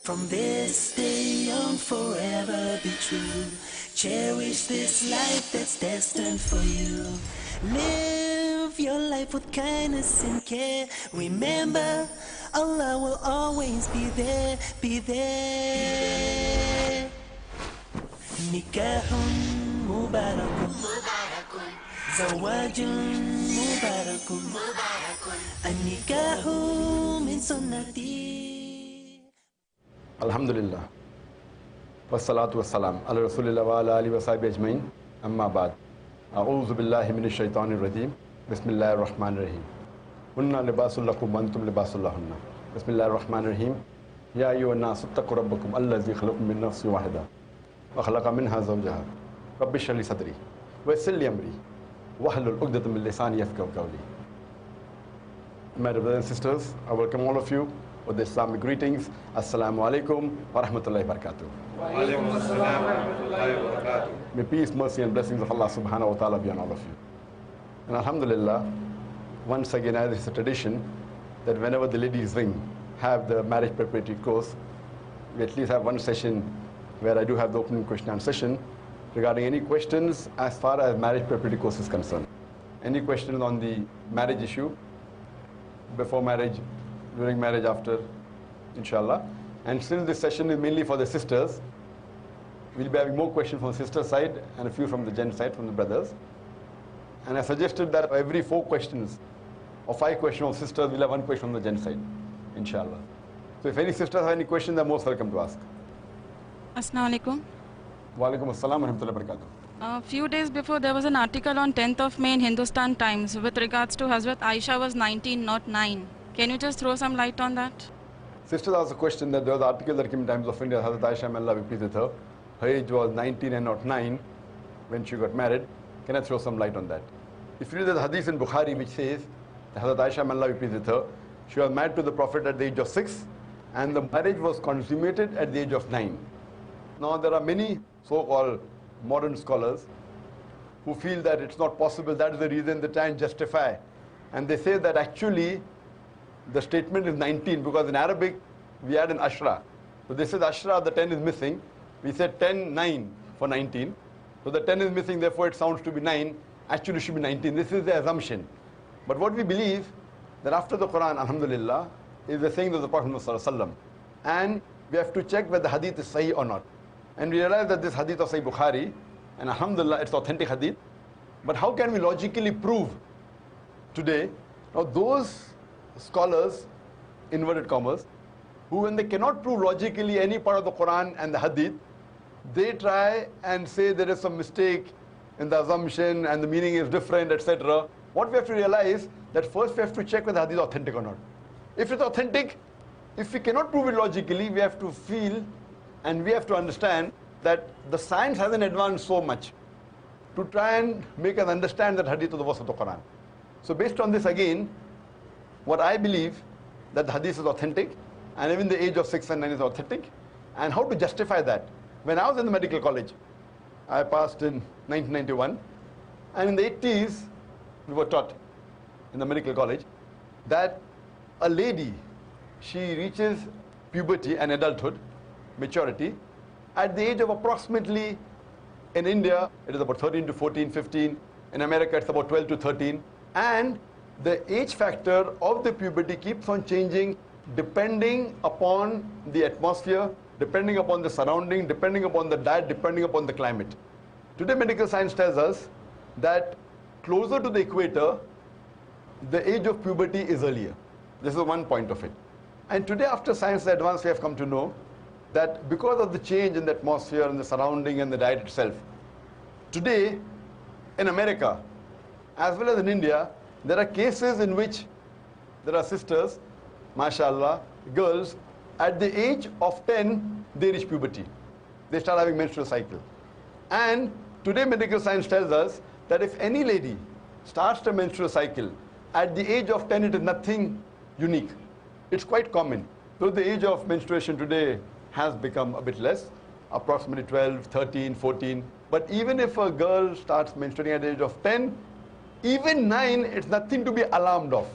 From this day on, forever be true. Cherish this life that's destined for you. Live your life with kindness and care. Remember, Allah will always be there, be there. Nikahun mubarakun, zawajun mubarakun, an-nikahu min sunnati. Alhamdulillah. Wassalatu wassalam ala rasulillah wa ala alihi wa sahbihi ajmain. Amma ba'd. A'udhu billahi minash shaitanir rajim. Bismillahir rahmanir rahim. Hunna libasul lakum wa antum libasul lahunna. Bismillahir rahmanir rahim. Ya ayyuhan nasu ittaqu rabbakum allazi khalaqakum min nafsin wahida wa khalaqa minha zawjaha. Rabbi shrah li sadri wa yassir li amri wahlul 'uqdatam min lisani yafqahu qawli. My brothers and sisters, I welcome all of you with the Islamic greetings. Assalamu alaikum wa rahmatullahi wa barakatuh. May peace, mercy and blessings of Allah subhanahu wa ta'ala be on all of you. And alhamdulillah, once again, as it's a tradition, that whenever the ladies ring, have the marriage preparatory course, we at least have one session where I do have the opening question and session regarding any questions as far as marriage preparatory course is concerned. Any questions on the marriage issue, before marriage, during marriage, after, inshallah. And since this session is mainly for the sisters, we'll be having more questions from the sister side and a few from the gent side, from the brothers. And I suggested that every 4 questions or 5 questions of sisters, we'll have 1 question from the gent side, inshallah. So if any sisters have any questions, they're most welcome to ask. Assalamu alaikum. Wa alaikum assalam wa rahmatullahi wa barakatuh. A few days before, there was an article on 10th of May in Hindustan Times with regards to Hazrat Aisha was 19, not 9. Can you just throw some light on that? Sisters asked a question that there was an article that came in Times of India, Hazrat Aisha, may Allah be pleased with her. Her age was 19 and not 9 when she got married. Can I throw some light on that? If you read the hadith in Bukhari which says that Hazrat Aisha, may Allah be pleased with her, she was married to the Prophet at the age of 6 and the marriage was consummated at the age of 9. Now there are many so-called modern scholars who feel that it's not possible, that is the reason they try and justify. And they say that actually the statement is 19 because in Arabic we add an ashra. So this is ashra, the 10 is missing. We said 10, 9 for 19. So the 10 is missing, therefore it sounds to be 9. Actually it should be 19. This is the assumption. But what we believe, that after the Quran, alhamdulillah, is the saying of the Prophet ﷺ. And we have to check whether the hadith is sahih or not. And we realize that this hadith of Sahih Bukhari, and alhamdulillah, it's authentic hadith. But how can we logically prove today? Now those scholars, inverted commas, who when they cannot prove logically any part of the Quran and the hadith, they try and say there is some mistake in the assumption and the meaning is different, etc. What we have to realize, that first we have to check whether the hadith is authentic or not. If it's authentic, if we cannot prove it logically, we have to feel and we have to understand that the science hasn't advanced so much to try and make us understand that hadith of the verse of the Quran. So based on this again, what I believe, that the hadith is authentic, and even the age of 6 and 9 is authentic, and how to justify that. When I was in the medical college, I passed in 1991, and in the 80s, we were taught in the medical college that a lady, she reaches puberty and adulthood, maturity, at the age of approximately, in India, it is about 13 to 14, 15, in America it's about 12 to 13, and the age factor of the puberty keeps on changing depending upon the atmosphere, depending upon the surrounding, depending upon the diet, depending upon the climate. Today medical science tells us that closer to the equator, the age of puberty is earlier. This is one point of it. And today after science advance, we have come to know that because of the change in the atmosphere and the surrounding and the diet itself, today in America, as well as in India, there are cases in which there are sisters, mashallah, girls, at the age of 10, they reach puberty. They start having menstrual cycle. And today medical science tells us that if any lady starts the menstrual cycle, at the age of 10, it is nothing unique. It's quite common. So the age of menstruation today has become a bit less, approximately 12, 13, 14. But even if a girl starts menstruating at the age of 10, even 9, it's nothing to be alarmed of.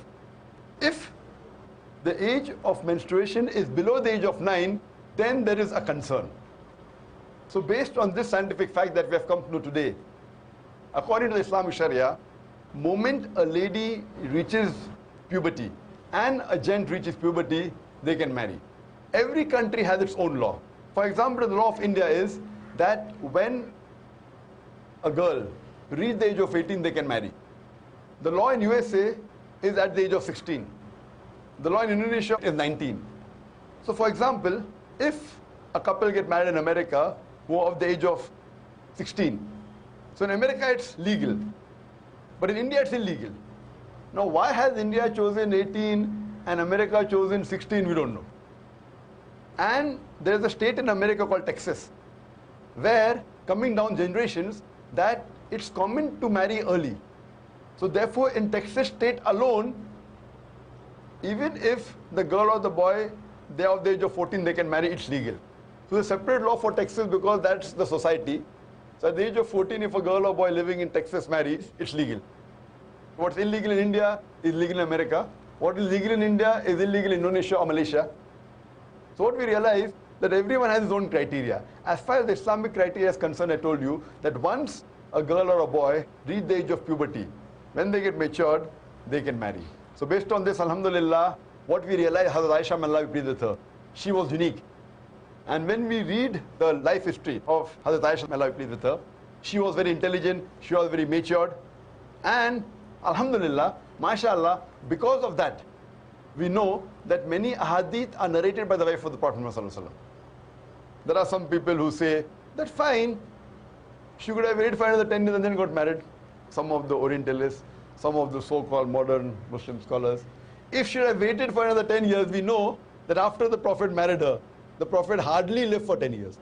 If the age of menstruation is below the age of 9, then there is a concern. So based on this scientific fact that we have come to know today, according to the Islamic Sharia, moment a lady reaches puberty and a gent reaches puberty, they can marry. Every country has its own law. For example, the law of India is that when a girl reaches the age of 18, they can marry. The law in USA is at the age of 16. The law in Indonesia is 19. So for example, if a couple get married in America who are of the age of 16, so in America it's legal, but in India it's illegal. Now why has India chosen 18 and America chosen 16, we don't know. And there is a state in America called Texas, where coming down generations that it's common to marry early. So therefore in Texas state alone, even if the girl or the boy, they are of the age of 14, they can marry, it's legal. So there's a separate law for Texas because that's the society. So at the age of 14, if a girl or boy living in Texas marries, it's legal. What's illegal in India is legal in America. What is legal in India is illegal in Indonesia or Malaysia. So what we realize that everyone has his own criteria. As far as the Islamic criteria is concerned, I told you that once a girl or a boy reach the age of puberty, when they get matured, they can marry. So based on this, alhamdulillah, what we realize, Hazrat Aisha, may Allah be pleased with her, she was unique. And when we read the life history of Hazrat Aisha, may Allah be pleased with her, she was very intelligent, she was very matured, and alhamdulillah, mashallah, because of that, we know that many ahadith are narrated by the wife of the Prophet Muhammad sallallahu alaihi wasallam. There are some people who say that fine, she could have waited for another 10 years and then got married. Some of the Orientalists, some of the so-called modern Muslim scholars. If she had waited for another 10 years, we know that after the Prophet married her, the Prophet hardly lived for 10 years.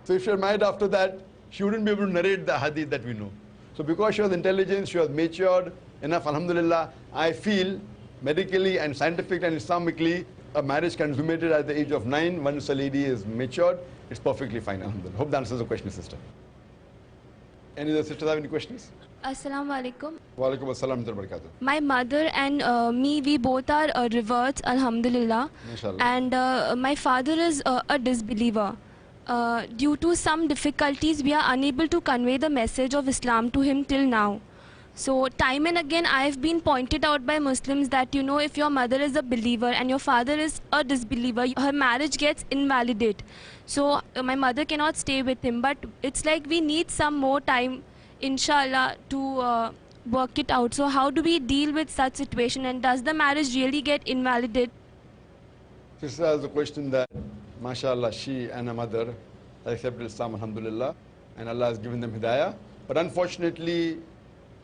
So if she had married after that, she wouldn't be able to narrate the hadith that we know. So because she was intelligent, she was matured enough, alhamdulillah, I feel medically and scientifically and Islamically, a marriage consummated at the age of 9, once a lady is matured, it's perfectly fine, alhamdulillah. Hope that answers the question, sister. Any other sisters have any questions? Assalamu alaikum. Wa alaikum assalam wa barakatuh. My mother and me, we both are reverts, alhamdulillah. Mashallah. And my father is a disbeliever. Due to some difficulties, we are unable to convey the message of Islam to him till now. So time and again, I have been pointed out by Muslims that, you know, if your mother is a believer and your father is a disbeliever, her marriage gets invalidate. So my mother cannot stay with him. But it's like we need some more time, inshallah, to work it out. So how do we deal with such situation, and does the marriage really get invalidated? Sister has a question that, mashallah, she and her mother have accepted Islam, alhamdulillah, and Allah has given them hidayah. But unfortunately,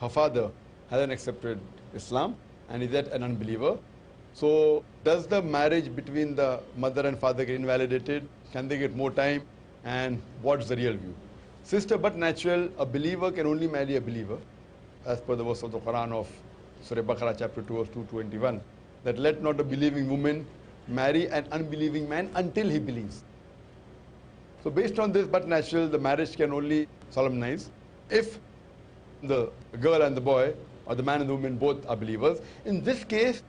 her father hasn't accepted Islam and is yet an unbeliever. So does the marriage between the mother and father get invalidated? Can they get more time? And what's the real view? Sister, but natural, a believer can only marry a believer, as per the verse of the Quran of Surah Baqarah chapter 2 verse 221, that let not a believing woman marry an unbelieving man until he believes. So based on this, but natural, the marriage can only solemnize if the girl and the boy, or the man and the woman, both are believers. In this case,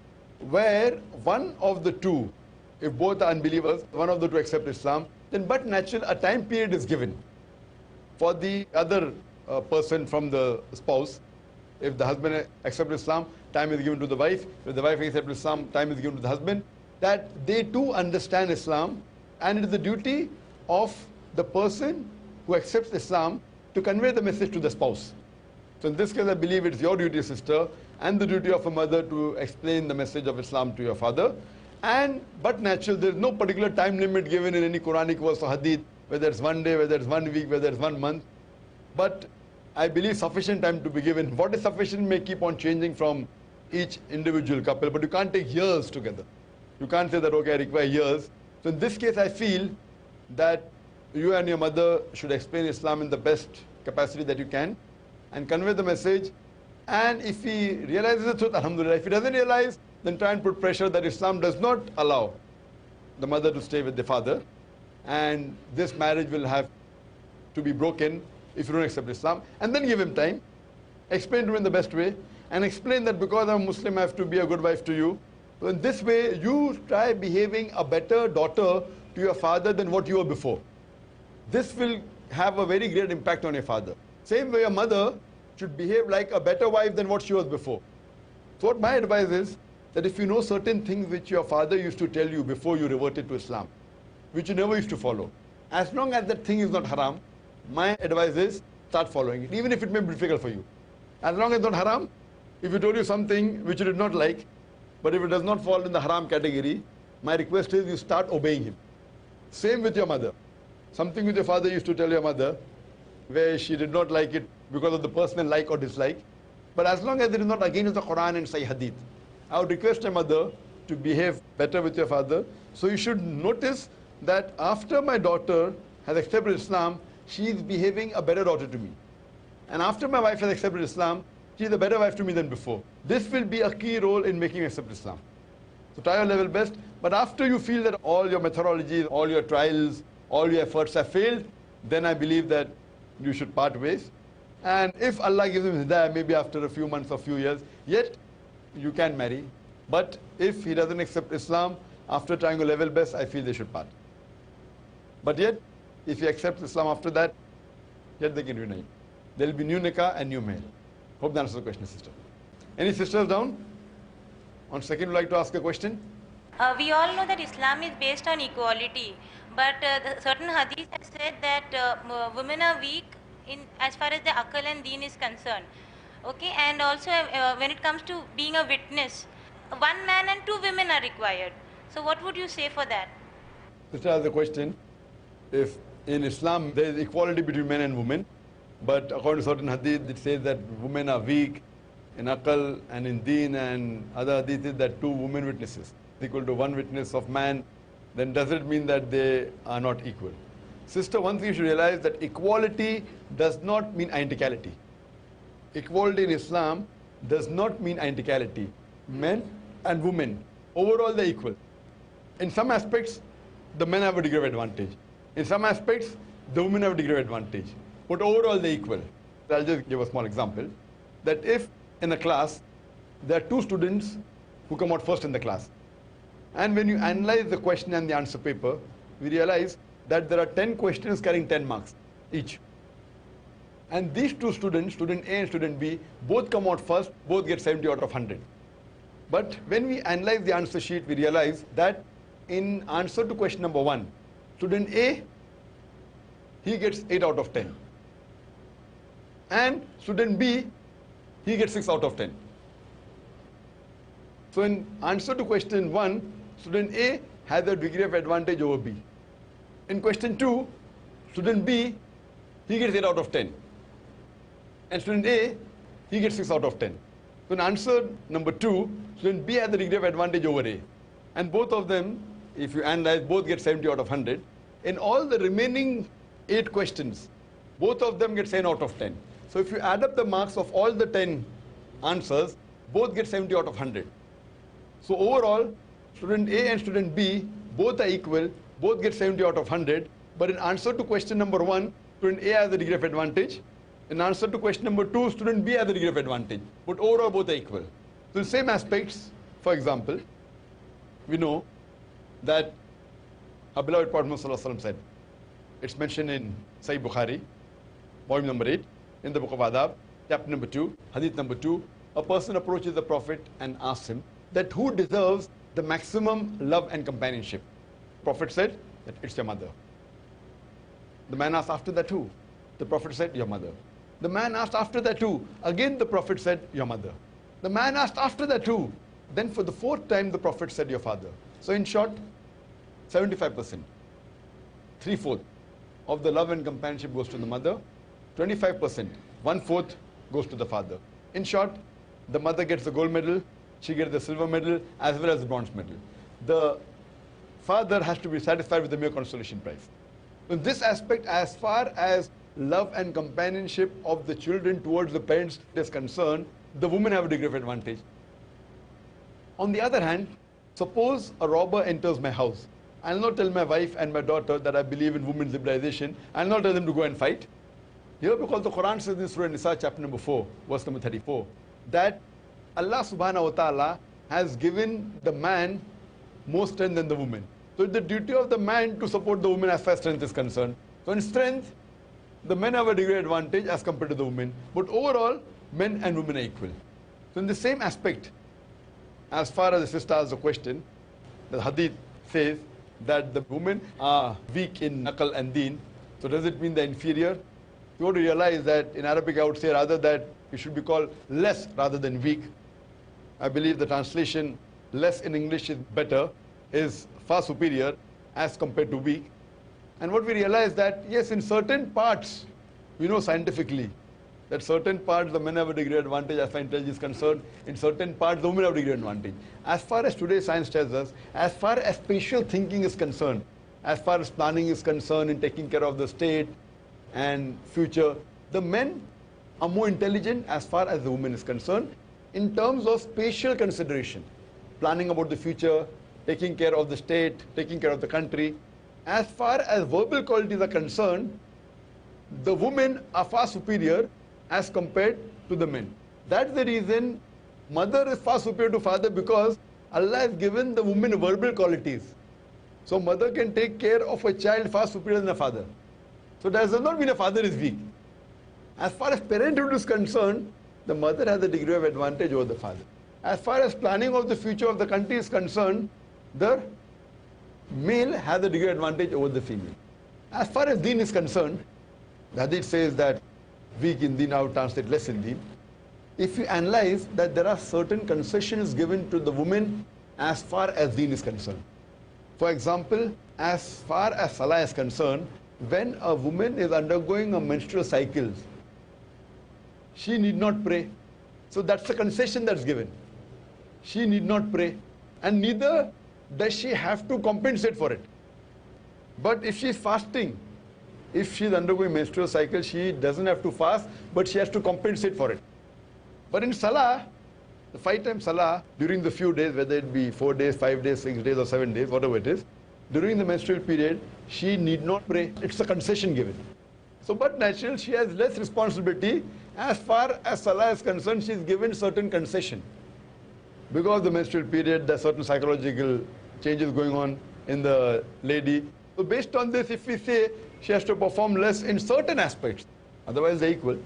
where one of the two, if both are unbelievers, one of the two accept Islam, then but natural, a time period is given for the other person from the spouse. If the husband accepts Islam, time is given to the wife. If the wife accepts Islam, time is given to the husband. That they too understand Islam, and it is the duty of the person who accepts Islam to convey the message to the spouse. So in this case, I believe it's your duty, sister, and the duty of a mother to explain the message of Islam to your father. And but natural, there is no particular time limit given in any Quranic verse or hadith, whether it's 1 day, whether it's 1 week, whether it's 1 month. But I believe sufficient time to be given. What is sufficient may keep on changing from each individual couple, but you can't take years together. You can't say that, okay, I require years. So in this case, I feel that you and your mother should explain Islam in the best capacity that you can and convey the message. And if he realizes the truth, alhamdulillah. If he doesn't realize, then try and put pressure that Islam does not allow the mother to stay with the father. And this marriage will have to be broken if you don't accept Islam. And then give him time. Explain to him in the best way. And explain that because I'm a Muslim, I have to be a good wife to you. So in this way, you try behaving a better daughter to to your father than what you were before. This will have a very great impact on your father. Same way your mother should behave like a better wife than what she was before. So what my advice is, that if you know certain things which your father used to tell you before you reverted to Islam, which you never used to follow, as long as that thing is not haram, my advice is start following it, even if it may be difficult for you. As long as it's not haram, if he told you something which you did not like, but if it does not fall in the haram category, my request is you start obeying him. Same with your mother. Something with your father used to tell your mother, where she did not like it because of the personal like or dislike. But as long as it is not against the Quran and Sahih Hadith, I would request your mother to behave better with your father. So you should notice that after my daughter has accepted Islam, she is behaving a better daughter to me. And after my wife has accepted Islam, she is a better wife to me than before. This will be a key role in making me accept Islam. So try your level best. But after you feel that all your methodologies, all your trials, all your efforts have failed, then I believe that you should part ways. And if Allah gives him hidayah, maybe after a few months or few years, yet you can marry. But if he doesn't accept Islam, after trying your level best, I feel they should part. But yet, if he accepts Islam after that, yet they can unite. There will be new nikah and new male. Hope that answers the question, sister. Any sisters down? On second, would like to ask a question? We all know that Islam is based on equality, but certain hadith has said that women are weak in as far as the akal and deen is concerned. Okay, and also when it comes to being a witness, one man and two women are required. So what would you say for that? Sister has a question. If in Islam there is equality between men and women, but according to certain hadith it says that women are weak in akal and in deen, and other hadith that two women witnesses is equal to one witness of man, then does it mean that they are not equal? Sister, one thing you should realize, that equality does not mean identicality. Equality in Islam does not mean identicality. Men and women, overall they're equal. In some aspects, the men have a degree of advantage. In some aspects, the women have a degree of advantage. But overall they're equal. I'll just give a small example. That if in a class, there are two students who come out first in the class. And when you analyze the question and the answer paper, we realize that there are 10 questions carrying 10 marks each. And these two students, student A and student B, both come out first, both get 70 out of 100. But when we analyze the answer sheet, we realize that in answer to question number 1, student A, he gets 8 out of 10. And student B, he gets 6 out of 10. So in answer to question 1, student A has a degree of advantage over B. In question 2, student B, he gets 8 out of 10. And student A, he gets 6 out of 10. So in answer number 2, student B has the degree of advantage over A. And both of them, if you analyze, both get 70 out of 100. In all the remaining 8 questions, both of them get 10 out of 10. So if you add up the marks of all the 10 answers, both get 70 out of 100. So overall, student A and student B, both are equal, both get 70 out of 100. But in answer to question number 1, student A has the degree of advantage. In answer to question number 2, student B has the degree of advantage. But overall, both are equal. So in same aspects, for example, we know that our beloved Prophet Muhammad said, it's mentioned in Sahih Bukhari, volume number 8, in the book of Adab, chapter number 2, hadith number 2, a person approaches the Prophet and asks him that who deserves the maximum love and companionship. The Prophet said that it's your mother. The man asked after that who? The Prophet said, your mother. The man asked after that who? Again the Prophet said, your mother. The man asked after that who? Then for the 4th time the Prophet said, your father. So in short, 75%, 3/4 of the love and companionship goes to the mother, 25%, 1/4 goes to the father. In short, the mother gets the gold medal, she gets the silver medal as well as the bronze medal. The father has to be satisfied with the mere consolation prize. In this aspect, as far as love and companionship of the children towards the parents is concerned, the women have a degree of advantage. On the other hand, suppose a robber enters my house. I'll not tell my wife and my daughter that I believe in women's liberalization. I'll not tell them to go and fight. Here, because the Quran says in Surah Nisa chapter number 4, verse number 34, that Allah subhanahu wa ta'ala has given the man more strength than the woman. So it's the duty of the man to support the woman as far as strength is concerned. So in strength, the men have a degree advantage as compared to the women. But overall, men and women are equal. So in the same aspect, as far as the sister asks the question, the hadith says that the women are weak in aql and deen. So does it mean they're inferior? You want to realize that in Arabic I would say rather that it should be called less rather than weak. I believe the translation less in English is better, is far superior as compared to weak. And what we realize that, yes, in certain parts, we know scientifically that certain parts the men have a degree advantage as far as intelligence is concerned, in certain parts the women have a degree advantage. As far as today's science tells us, as far as spatial thinking is concerned, as far as planning is concerned in taking care of the state and future, the men are more intelligent as far as the women is concerned in terms of spatial consideration, planning about the future, taking care of the state, taking care of the country. As far as verbal qualities are concerned, the women are far superior as compared to the men. That's the reason mother is far superior to father, because Allah has given the woman verbal qualities. So mother can take care of a child far superior than a father. So that does not mean a father is weak. As far as parenthood is concerned, the mother has a degree of advantage over the father. As far as planning of the future of the country is concerned, the male has a degree advantage over the female. As far as deen is concerned, the hadith says that weak in deen, I would translate less in deen. If you analyze that there are certain concessions given to the women as far as deen is concerned. For example, as far as salah is concerned, when a woman is undergoing a menstrual cycle, she need not pray. So that's the concession that's given. She need not pray, and neither does she have to compensate for it. But if she is fasting, if she is undergoing menstrual cycle, she doesn't have to fast, but she has to compensate for it. But in salah, the 5-time salah, during the few days, whether it be 4 days, 5 days, 6 days or 7 days, whatever it is, during the menstrual period, she need not pray. It's a concession given. So, but naturally, she has less responsibility. As far as salah is concerned, she is given certain concession. Because of the menstrual period, there are certain psychological changes going on in the lady. So based on this, if we say she has to perform less in certain aspects, otherwise they're equal.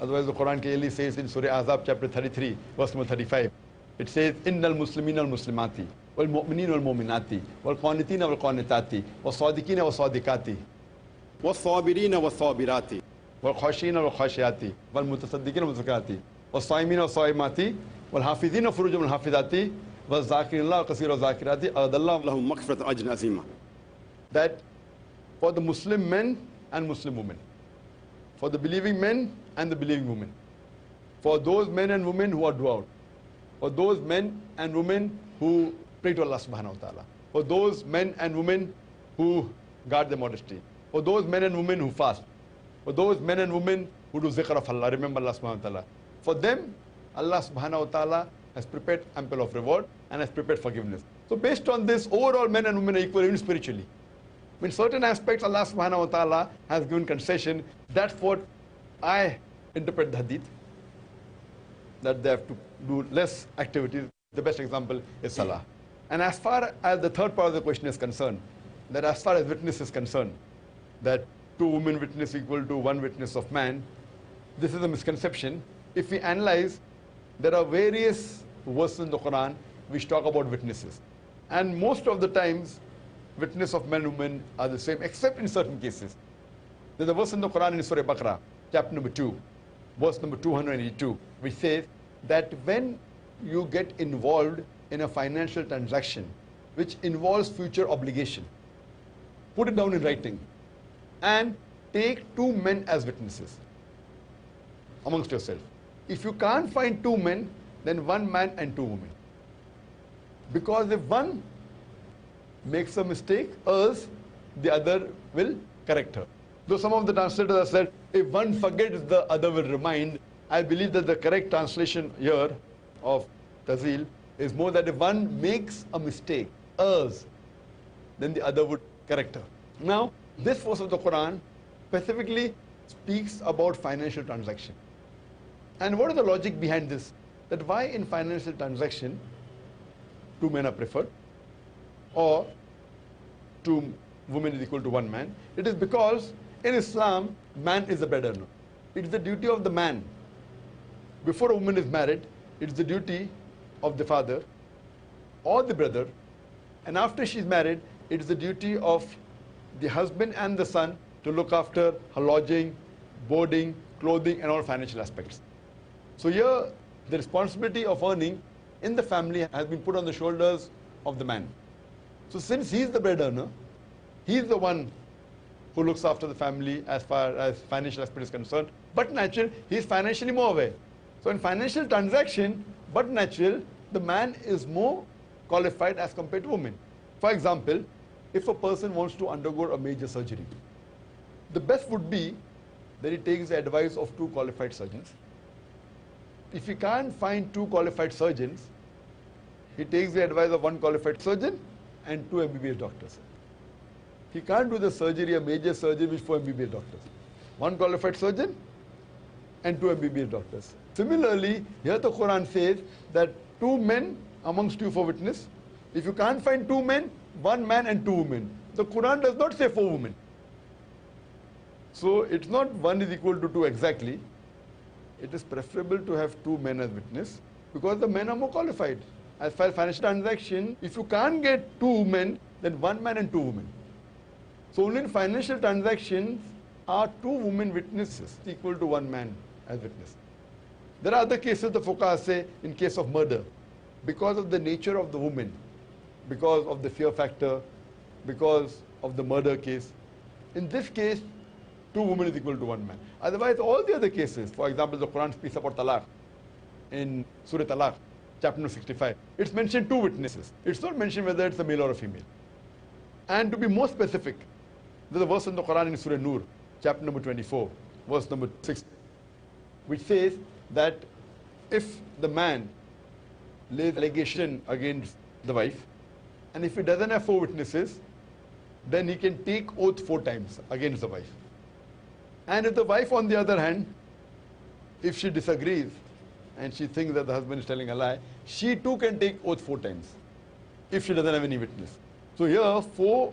Otherwise the Quran clearly says in Surah Ahzab chapter 33, verse number 35, it says, Innal Muslimina wal Muslimati, wal Mu'minina wal Mu'minati, wal Qanitina wal Qanitati, wal Sadiqina wal Sadiqati, wal Sabirina wal Sabirati, wal Khashina wal Khashiyati, wal Mutasaddiqina wal Zakati, wal Saimina wal Saimati, wal Hafidina furujum wal Hafidati, wal Zakirillah wal Kasira wal Zakirati, Adallah lahum maghfirat ajrin azima. That for the Muslim men and Muslim women, for the believing men and the believing women, for those men and women who are devout, for those men and women who pray to Allah subhanahu wa ta'ala, for those men and women who guard their modesty, for those men and women who fast, for those men and women who do zikr of Allah, remember Allah subhanahu wa ta'ala. For them, Allah subhanahu wa ta'ala has prepared ample of reward and has prepared forgiveness. So based on this, overall men and women are equal even spiritually. In certain aspects, Allah subhanahu wa ta'ala has given concession. That's what I interpret the hadith, that they have to do less activities. The best example is salah. And as far as the third part of the question is concerned, that as far as witness is concerned, that 2 women witness equal to 1 witness of man, this is a misconception. If we analyze, there are various verses in the Quran which talk about witnesses. And most of the times, witness of men and women are the same, except in certain cases. There's a verse in the Quran in Surah Baqarah, chapter number 2, verse number 282, which says that when you get involved in a financial transaction which involves future obligation, put it down in writing and take 2 men as witnesses amongst yourself. If you can't find 2 men, then 1 man and 2 women. Because if one makes a mistake, else the other will correct her. Though some of the translators have said, if one forgets, the other will remind. I believe that the correct translation here of Tazil is more that if one makes a mistake, else, then the other would correct her. Now, this verse of the Quran specifically speaks about financial transaction. And what is the logic behind this? That why in financial transaction 2 men are preferred? Or 2 women is equal to 1 man? It is because in Islam, man is the breadwinner. It is the duty of the man. Before a woman is married, it is the duty of the father or the brother, and after she's married, it is the duty of the husband and the son to look after her lodging, boarding, clothing, and all financial aspects. So here, the responsibility of earning in the family has been put on the shoulders of the man. So since he's the breadwinner, he's the one who looks after the family as far as financial aspect is concerned, but natural, he's financially more aware. So in financial transaction, but natural, the man is more qualified as compared to women. For example, if a person wants to undergo a major surgery, the best would be that he takes the advice of 2 qualified surgeons. If he can't find 2 qualified surgeons, he takes the advice of 1 qualified surgeon and 2 MBBS doctors. He can't do the surgery, a major surgery with 4 MBBS doctors. 1 qualified surgeon and 2 MBBS doctors. Similarly, here the Quran says that 2 men amongst you for witness. If you can't find 2 men, 1 man and 2 women. The Quran does not say 4 women. So it's not 1 is equal to 2 exactly. It is preferable to have 2 men as witness because the men are more qualified. As far as financial transaction, if you can't get 2 men, then 1 man and 2 women. So only in financial transactions are 2 women witnesses equal to 1 man as witness. There are other cases the fuqaha say in case of murder, because of the nature of the woman, because of the fear factor, because of the murder case. In this case, 2 women is equal to 1 man. Otherwise, all the other cases, for example, the Quran speaks about talaq in Surah Talaq, chapter number 65. It's mentioned 2 witnesses. It's not mentioned whether it's a male or a female. And to be more specific, there's a verse in the Quran in Surah Nur, chapter number 24, verse number 6, which says that if the man lays allegation against the wife, and if he doesn't have 4 witnesses, then he can take oath 4 times against the wife. And if the wife, on the other hand, if she disagrees and she thinks that the husband is telling a lie, she too can take oath 4 times if she doesn't have any witness. So here, 4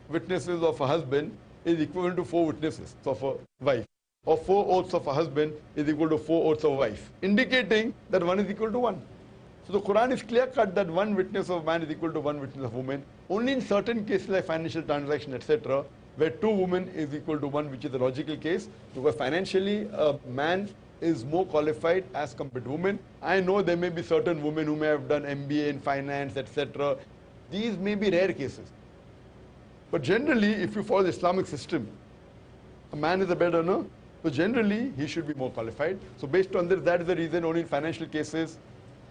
witnesses of a husband is equivalent to 4 witnesses of a wife, or 4 oaths of a husband is equal to 4 oaths of a wife, indicating that 1 is equal to 1. So the Quran is clear cut that 1 witness of man is equal to 1 witness of woman. Only in certain cases like financial transaction, etc., where 2 women is equal to 1, which is the logical case, because financially a man is more qualified as compared to women. I know there may be certain women who may have done MBA in finance, etc. These may be rare cases. But generally, if you follow the Islamic system, a man is a breadwinner, so generally he should be more qualified. So based on this, that is the reason only in financial cases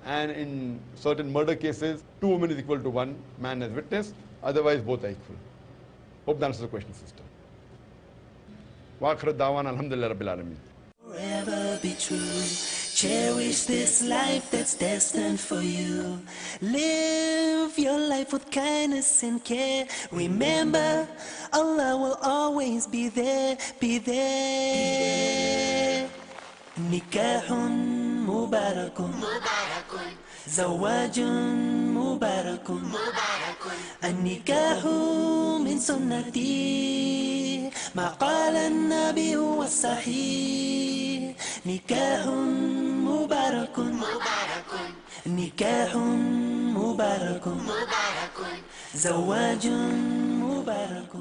and in certain murder cases, 2 women is equal to 1 man as witness, otherwise both are equal. Hope that answers the question, sister. Wa akhir da'wana alhamdulillah rabbil alameen. Forever be true. Cherish this life that's destined for you. Live your life with kindness and care. Remember, Allah will always be there, be there. Nikahun mubarakun, zawajun mubarakun, النكاح من سنتي ما قال النبي والصحيح نكاح مبارك نكاح مبارك زواج مبارك